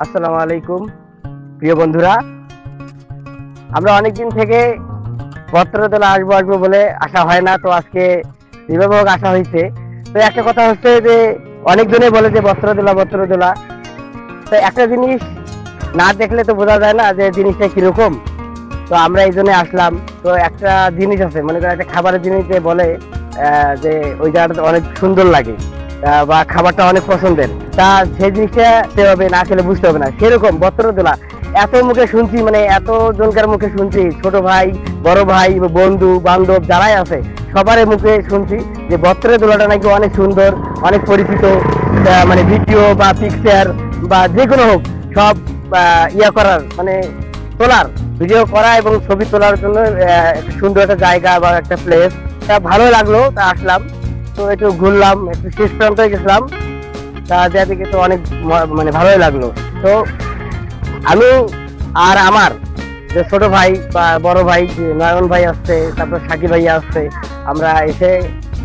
আসসালামু আলাইকুম প্রিয় বন্ধুরা, আমরা অনেকদিন থেকে বত্রদোলা আসবো আসবো বলে আসা হয় না, তো আজকে যেভাবে হোক আসা হয়েছে। তো একটা কথা হচ্ছে যে অনেকজনে বলে যে বত্রদোলা বত্রদোলা, তো একটা জিনিস না দেখলে তো বোঝা যায় না যে জিনিসটা কিরকম। তো আমরা এই জন্য আসলাম। তো একটা জিনিস আছে, মনে করেন একটা খাবারের জিনিস যে বলে যে ওই জায়গাটা অনেক সুন্দর লাগে বা খাবারটা অনেক পছন্দের, তা সেই জিনিসটা সেভাবে না খেলে বুঝতে হবে না। সেরকম বত্রদোলা এত মুখে শুনছি, মানে এত জনকার মুখে শুনছি, ছোট ভাই বড় ভাই বন্ধু বান্ধব যারাই আছে সবার মুখে শুনছি যে বত্রদোলাটা নাকি অনেক সুন্দর, অনেক পরিচিত। মানে ভিডিও বা পিকচার বা যে কোনো হোক সব ইয়া করার, মানে তোলার, ভিডিও করা এবং ছবি তোলার জন্য একটা সুন্দর একটা জায়গা বা একটা প্লেস। তা ভালো লাগলো, তা আসলাম। তো একটু ঘুরলাম, একটু শেষ প্রান্তে গেছিলাম, তা দেখে তো অনেক মানে ভালোই লাগলো। তো আমি আর আমার যে ছোট ভাই বা বড় ভাই যে নয়ন ভাই আসছে, তারপর সাকিব ভাইয়া আসছে, আমরা এসে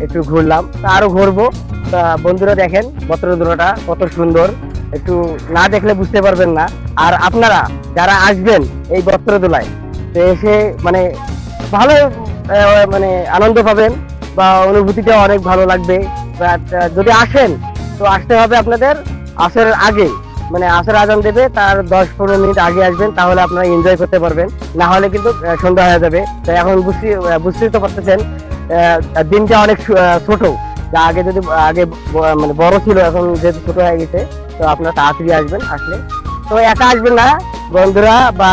একটু ঘুরলাম, তা আরো ঘুরবো। তা বন্ধুরা দেখেন বত্রদোলাটা কত সুন্দর, একটু না দেখলে বুঝতে পারবেন না। আর আপনারা যারা আসবেন এই বত্রদোলায়, তো এসে মানে ভালো মানে আনন্দ পাবেন বা অনুভূতিটা অনেক ভালো লাগবে। যদি আসেন তো আসতে হবে আপনাদের আসরের আগে, মানে আসর আজান দেবে তার 10-15 মিনিট আগে আসবেন, তাহলে আপনারা এনজয় করতে পারবেন। না হলে কিন্তু সন্ধ্যা হয়ে যাবে। তাই এখন বুঝতেই তো পারতেছেন দিনটা অনেক ছোট। যা আগে যদি আগে মানে বড় ছিল, এখন যেহেতু ছোট হয়ে গেছে, তো আপনারা তাড়াতাড়ি আসবেন। আসলে তো একা আসবেন না, বন্ধুরা বা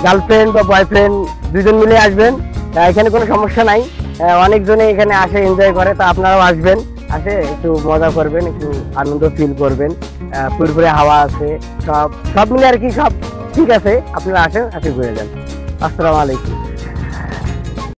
গার্লফ্রেন্ড বা বয়ফ্রেন্ড দুজন মিলে আসবেন, এখানে কোনো সমস্যা নাই। অনেকজনে এখানে আসে, এনজয় করে, তো আপনারাও আসবেন, আসে একটু মজা করবেন, একটু আনন্দ ফিল করবেন। পুরপুরে হাওয়া আছে, সব মিলে আর কি, সব ঠিক আছে। আপনারা আসেন, আসে ঘুরে যান। আসসালামু আলাইকুম।